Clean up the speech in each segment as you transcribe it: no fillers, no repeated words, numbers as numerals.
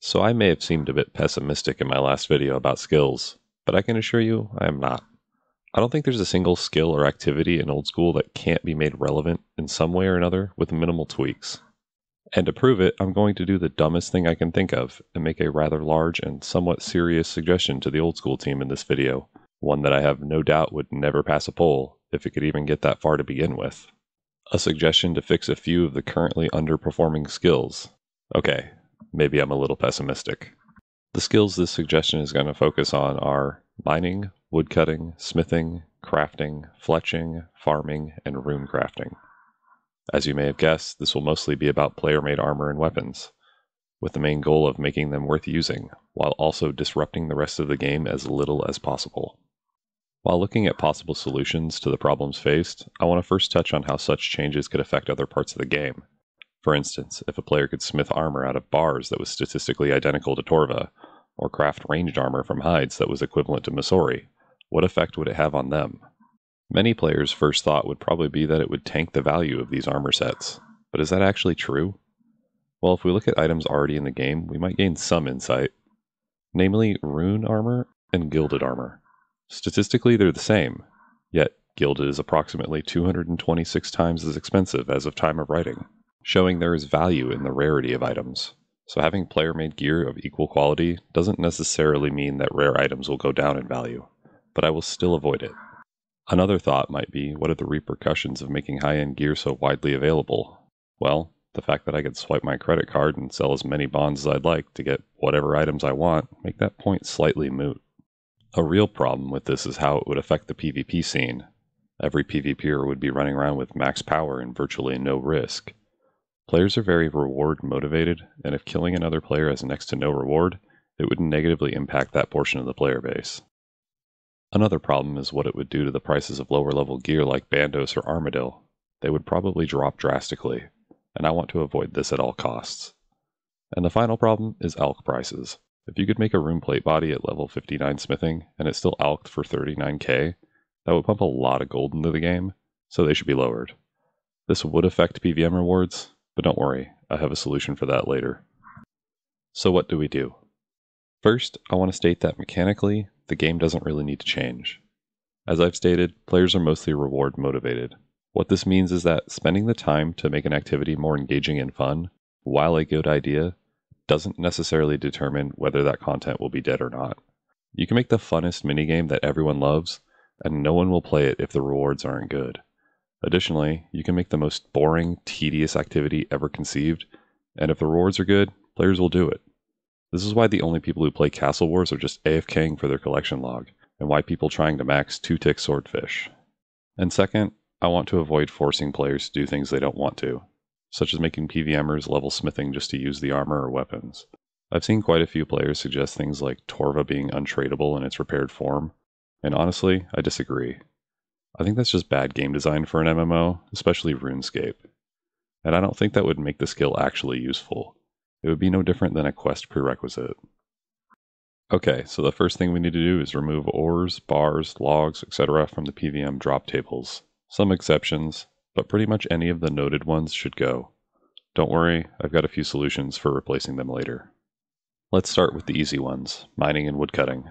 So I may have seemed a bit pessimistic in my last video about skills, but I can assure you I am not. I don't think there's a single skill or activity in old school that can't be made relevant in some way or another with minimal tweaks. And to prove it, I'm going to do the dumbest thing I can think of and make a rather large and somewhat serious suggestion to the old school team in this video, one that I have no doubt would never pass a poll if it could even get that far to begin with. A suggestion to fix a few of the currently underperforming skills. Okay, maybe I'm a little pessimistic. The skills this suggestion is going to focus on are mining, woodcutting, smithing, crafting, fletching, farming, and rune crafting. As you may have guessed, this will mostly be about player-made armor and weapons, with the main goal of making them worth using, while also disrupting the rest of the game as little as possible. While looking at possible solutions to the problems faced, I want to first touch on how such changes could affect other parts of the game. For instance, if a player could smith armor out of bars that was statistically identical to Torva, or craft ranged armor from hides that was equivalent to Masori, what effect would it have on them? Many players' first thought would probably be that it would tank the value of these armor sets, but is that actually true? Well, if we look at items already in the game, we might gain some insight, namely rune armor and gilded armor. Statistically, they're the same, yet gilded is approximately 226 times as expensive as of time of writing, showing there is value in the rarity of items. So having player-made gear of equal quality doesn't necessarily mean that rare items will go down in value, but I will still avoid it. Another thought might be, what are the repercussions of making high-end gear so widely available? Well, the fact that I could swipe my credit card and sell as many bonds as I'd like to get whatever items I want make that point slightly moot. A real problem with this is how it would affect the PvP scene. Every PvPer would be running around with max power and virtually no risk. Players are very reward motivated, and if killing another player has next to no reward, it would negatively impact that portion of the player base. Another problem is what it would do to the prices of lower level gear like Bandos or Armadil. They would probably drop drastically, and I want to avoid this at all costs. And the final problem is alch prices. If you could make a rune plate body at level 59 smithing, and it's still alched for 39k, that would pump a lot of gold into the game, so they should be lowered. This would affect PVM rewards, but don't worry, I have a solution for that later. So what do we do? First, I want to state that mechanically, the game doesn't really need to change. As I've stated, players are mostly reward motivated. What this means is that spending the time to make an activity more engaging and fun, while a good idea, doesn't necessarily determine whether that content will be dead or not. You can make the funnest minigame that everyone loves, and no one will play it if the rewards aren't good. Additionally, you can make the most boring, tedious activity ever conceived, and if the rewards are good, players will do it. This is why the only people who play Castle Wars are just AFKing for their collection log, and why people trying to max 2-tick Swordfish. And second, I want to avoid forcing players to do things they don't want to, such as making PVMers level smithing just to use the armor or weapons. I've seen quite a few players suggest things like Torva being untradeable in its repaired form, and honestly, I disagree. I think that's just bad game design for an MMO, especially RuneScape. And I don't think that would make the skill actually useful. It would be no different than a quest prerequisite. Okay, so the first thing we need to do is remove ores, bars, logs, etc. from the PVM drop tables. Some exceptions, but pretty much any of the noted ones should go. Don't worry, I've got a few solutions for replacing them later. Let's start with the easy ones, mining and woodcutting.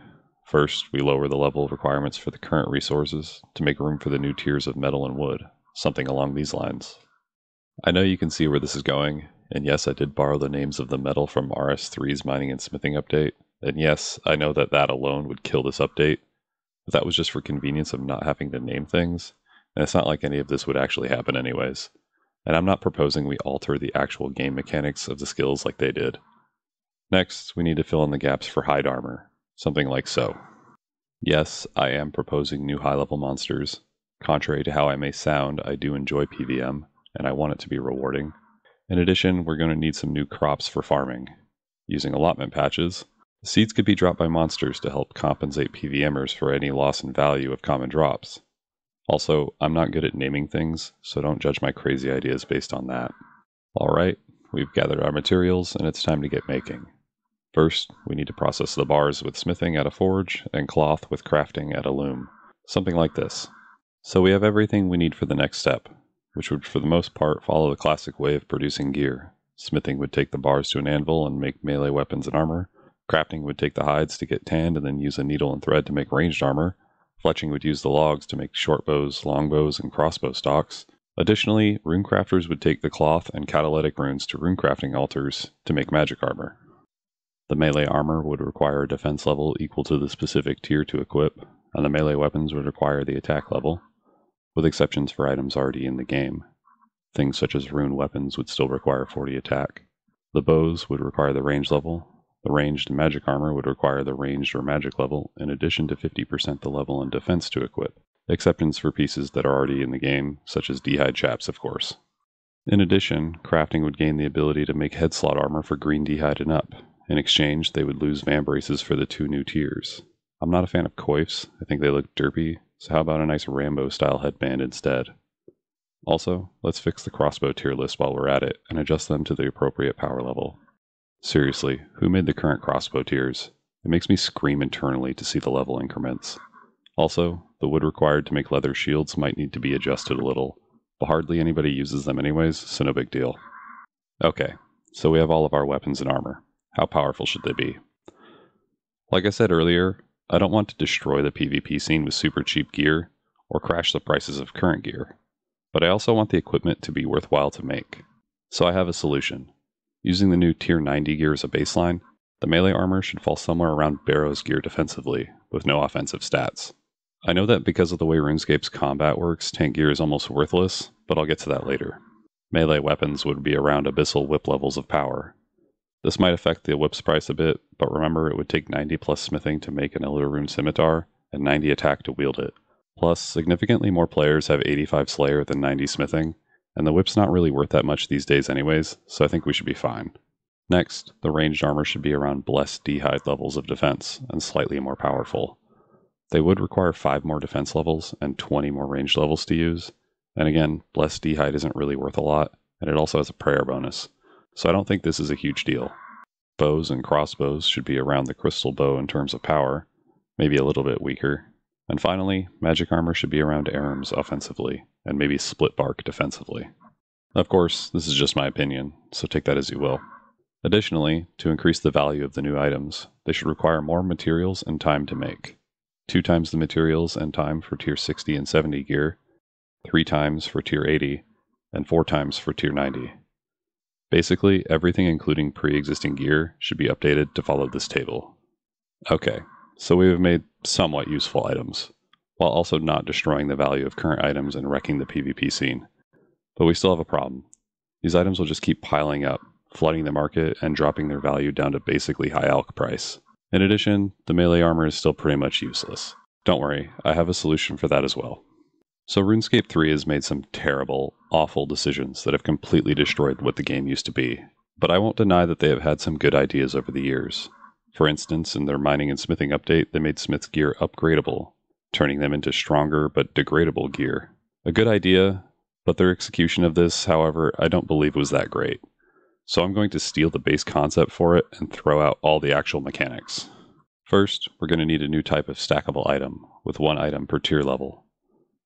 First, we lower the level requirements for the current resources to make room for the new tiers of metal and wood, something along these lines. I know you can see where this is going, and yes, I did borrow the names of the metal from RS3's mining and smithing update, and yes, I know that alone would kill this update, but that was just for convenience of not having to name things, and it's not like any of this would actually happen anyways. And I'm not proposing we alter the actual game mechanics of the skills like they did. Next, we need to fill in the gaps for hide armor, something like so. Yes, I am proposing new high-level monsters. Contrary to how I may sound, I do enjoy PVM, and I want it to be rewarding. In addition, we're going to need some new crops for farming. Using allotment patches, seeds could be dropped by monsters to help compensate PVMers for any loss in value of common drops. Also, I'm not good at naming things, so don't judge my crazy ideas based on that. Alright, we've gathered our materials, and it's time to get making. First, we need to process the bars with smithing at a forge, and cloth with crafting at a loom. Something like this. So we have everything we need for the next step, which would for the most part follow the classic way of producing gear. Smithing would take the bars to an anvil and make melee weapons and armor. Crafting would take the hides to get tanned and then use a needle and thread to make ranged armor. Fletching would use the logs to make short bows, long bows, and crossbow stocks. Additionally, runecrafters would take the cloth and catalytic runes to runecrafting altars to make magic armor. The melee armor would require a defense level equal to the specific tier to equip, and the melee weapons would require the attack level, with exceptions for items already in the game. Things such as rune weapons would still require 40 attack. The bows would require the range level. The ranged and magic armor would require the ranged or magic level, in addition to 50% the level in defense to equip. Exceptions for pieces that are already in the game, such as d'hide chaps, of course. In addition, crafting would gain the ability to make head slot armor for green d'hide and up. In exchange, they would lose vambraces for the 2 new tiers. I'm not a fan of coifs, I think they look derpy, so how about a nice Rambo-style headband instead? Also, let's fix the crossbow tier list while we're at it, and adjust them to the appropriate power level. Seriously, who made the current crossbow tiers? It makes me scream internally to see the level increments. Also, the wood required to make leather shields might need to be adjusted a little, but hardly anybody uses them anyways, so no big deal. Okay, so we have all of our weapons and armor. How powerful should they be? Like I said earlier, I don't want to destroy the PvP scene with super cheap gear, or crash the prices of current gear, but I also want the equipment to be worthwhile to make. So I have a solution. Using the new tier 90 gear as a baseline, the melee armor should fall somewhere around Barrow's gear defensively, with no offensive stats. I know that because of the way RuneScape's combat works, tank gear is almost worthless, but I'll get to that later. Melee weapons would be around Abyssal Whip levels of power. This might affect the whip's price a bit, but remember it would take 90 plus smithing to make an Elder Rune Scimitar, and 90 attack to wield it. Plus, significantly more players have 85 Slayer than 90 smithing, and the whip's not really worth that much these days anyways, so I think we should be fine. Next, the ranged armor should be around Blessed d'hide levels of defense, and slightly more powerful. They would require 5 more defense levels and 20 more range levels to use, and again, Blessed d'hide isn't really worth a lot, and it also has a prayer bonus, so I don't think this is a huge deal. Bows and crossbows should be around the crystal bow in terms of power, maybe a little bit weaker. And finally, magic armor should be around Aram's offensively, and maybe split bark defensively. Of course, this is just my opinion, so take that as you will. Additionally, to increase the value of the new items, they should require more materials and time to make. 2 times the materials and time for tier 60 and 70 gear, 3 times for tier 80, and 4 times for tier 90. Basically, everything including pre-existing gear should be updated to follow this table. Okay, so we have made somewhat useful items, while also not destroying the value of current items and wrecking the PvP scene. But we still have a problem. These items will just keep piling up, flooding the market and dropping their value down to basically high alch price. In addition, the melee armor is still pretty much useless. Don't worry, I have a solution for that as well. So RuneScape 3 has made some terrible, awful decisions that have completely destroyed what the game used to be, but I won't deny that they have had some good ideas over the years. For instance, in their mining and smithing update, they made smith's gear upgradable, turning them into stronger but degradable gear. A good idea, but their execution of this, however, I don't believe was that great. So I'm going to steal the base concept for it and throw out all the actual mechanics. First, we're going to need a new type of stackable item, with 1 item per tier level.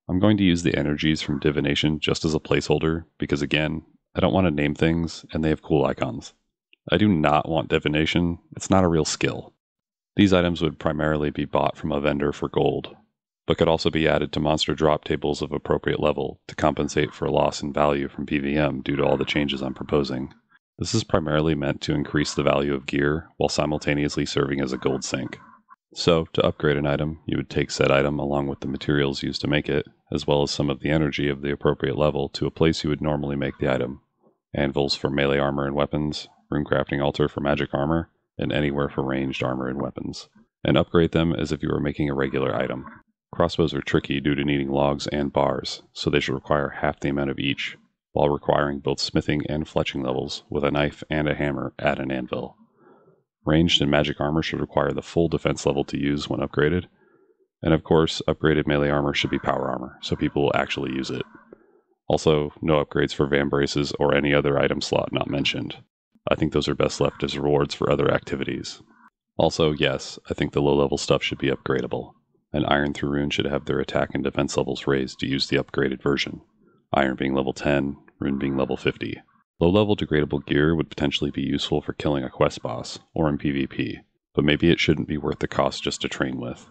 I'm going to use the energies from Divination just as a placeholder, because again, I don't want to name things, and they have cool icons. I do not want Divination, it's not a real skill. These items would primarily be bought from a vendor for gold, but could also be added to monster drop tables of appropriate level to compensate for a loss in value from PVM due to all the changes I'm proposing. This is primarily meant to increase the value of gear while simultaneously serving as a gold sink. So, to upgrade an item, you would take said item along with the materials used to make it, as well as some of the energy of the appropriate level to a place you would normally make the item. Anvils for melee armor and weapons, runecrafting altar for magic armor, and anywhere for ranged armor and weapons. And upgrade them as if you were making a regular item. Crossbows are tricky due to needing logs and bars, so they should require half the amount of each, while requiring both smithing and fletching levels with a knife and a hammer at an anvil. Ranged and magic armor should require the full defense level to use when upgraded. And of course, upgraded melee armor should be power armor, so people will actually use it. Also, no upgrades for vambraces or any other item slot not mentioned. I think those are best left as rewards for other activities. Also, yes, I think the low-level stuff should be upgradable, and Iron through Rune should have their attack and defense levels raised to use the upgraded version. Iron being level 10, Rune being level 50. Low-level degradable gear would potentially be useful for killing a quest boss, or in PvP, but maybe it shouldn't be worth the cost just to train with.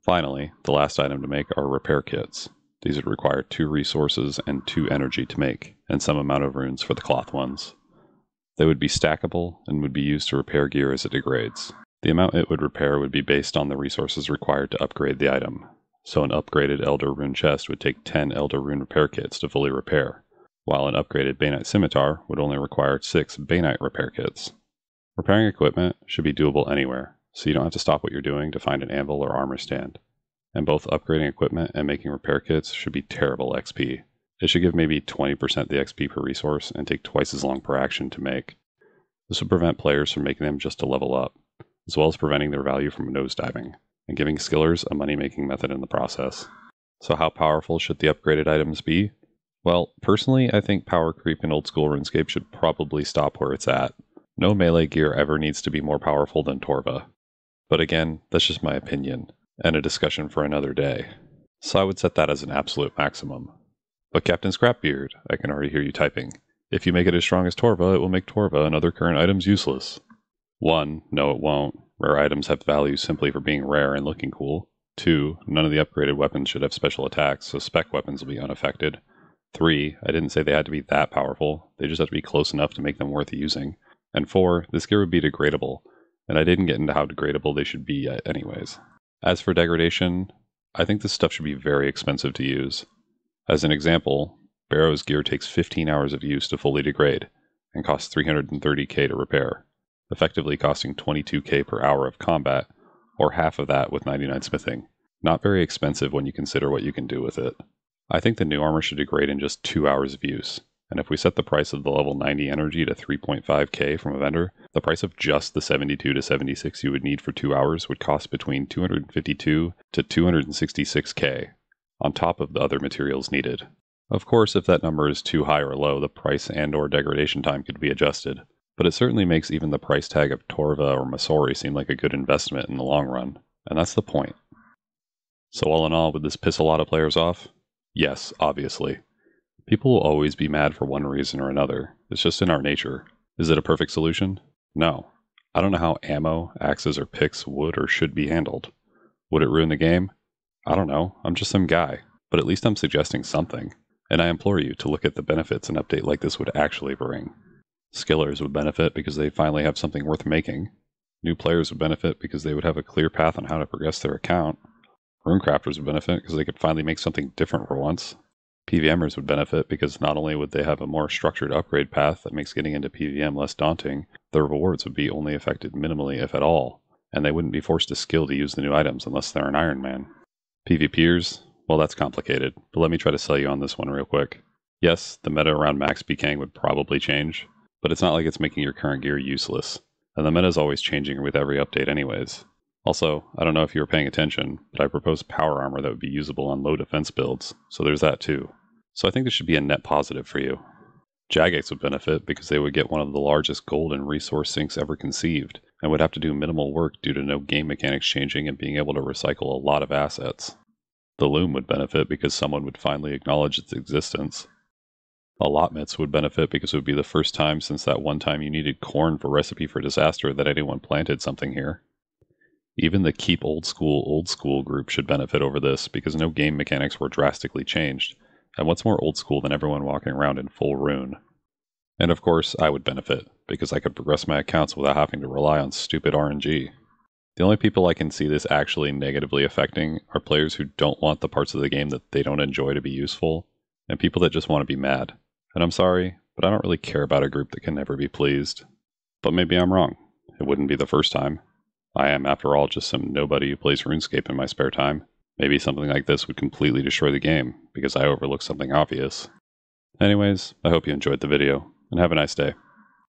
Finally, the last item to make are repair kits. These would require 2 resources and 2 energy to make, and some amount of runes for the cloth ones. They would be stackable and would be used to repair gear as it degrades. The amount it would repair would be based on the resources required to upgrade the item. So an upgraded Elder Rune chest would take 10 Elder Rune repair kits to fully repair, while an upgraded Banite scimitar would only require 6 Banite repair kits. Repairing equipment should be doable anywhere, so you don't have to stop what you're doing to find an anvil or armor stand. And both upgrading equipment and making repair kits should be terrible XP. It should give maybe 20% the XP per resource and take twice as long per action to make. This would prevent players from making them just to level up, as well as preventing their value from nosediving, and giving skillers a money-making method in the process. So how powerful should the upgraded items be? Well, personally, I think power creep in old school RuneScape should probably stop where it's at. No melee gear ever needs to be more powerful than Torva. But again, that's just my opinion, and a discussion for another day. So I would set that as an absolute maximum. But Captain Scrapbeard, I can already hear you typing. If you make it as strong as Torva, it will make Torva and other current items useless. 1. No, it won't. Rare items have value simply for being rare and looking cool. 2. None of the upgraded weapons should have special attacks, so spec weapons will be unaffected. 3. I didn't say they had to be that powerful, they just have to be close enough to make them worth using. And 4. This gear would be degradable, and I didn't get into how degradable they should be yet anyways. As for degradation, I think this stuff should be very expensive to use. As an example, Barrow's gear takes 15 hours of use to fully degrade, and costs 330k to repair, effectively costing 22k per hour of combat, or half of that with 99 smithing. Not very expensive when you consider what you can do with it. I think the new armor should degrade in just 2 hours of use, and if we set the price of the level 90 energy to 3.5k from a vendor, the price of just the 72 to 76 you would need for 2 hours would cost between 252 to 266k, on top of the other materials needed. Of course, if that number is too high or low, the price and or degradation time could be adjusted, but it certainly makes even the price tag of Torva or Masori seem like a good investment in the long run, and that's the point. So all in all, would this piss a lot of players off? Yes, obviously. People will always be mad for one reason or another. It's just in our nature. Is it a perfect solution? No. I don't know how ammo, axes, or picks would or should be handled. Would it ruin the game? I don't know. I'm just some guy. But at least I'm suggesting something. And I implore you to look at the benefits an update like this would actually bring. Skillers would benefit because they finally have something worth making. New players would benefit because they would have a clear path on how to progress their account. Runecrafters would benefit because they could finally make something different for once. PVMers would benefit because not only would they have a more structured upgrade path that makes getting into PVM less daunting, their rewards would be only affected minimally if at all, and they wouldn't be forced to skill to use the new items unless they're an Iron Man. PvPers? Well, that's complicated, but let me try to sell you on this one real quick. Yes, the meta around Max Peekang would probably change, but it's not like it's making your current gear useless, and the meta is always changing with every update anyways. Also, I don't know if you were paying attention, but I proposed power armor that would be usable on low defense builds, so there's that too. So I think this should be a net positive for you. Jagex would benefit because they would get one of the largest gold and resource sinks ever conceived, and would have to do minimal work due to no game mechanics changing and being able to recycle a lot of assets. The Loom would benefit because someone would finally acknowledge its existence. Allotments would benefit because it would be the first time since that one time you needed corn for Recipe for Disaster that anyone planted something here. Even the Keep Old School group should benefit over this because no game mechanics were drastically changed, and what's more old school than everyone walking around in full rune? And of course, I would benefit, because I could progress my accounts without having to rely on stupid RNG. The only people I can see this actually negatively affecting are players who don't want the parts of the game that they don't enjoy to be useful, and people that just want to be mad. And I'm sorry, but I don't really care about a group that can never be pleased. But maybe I'm wrong. It wouldn't be the first time. I am, after all, just some nobody who plays RuneScape in my spare time. Maybe something like this would completely destroy the game, because I overlooked something obvious. Anyways, I hope you enjoyed the video, and have a nice day.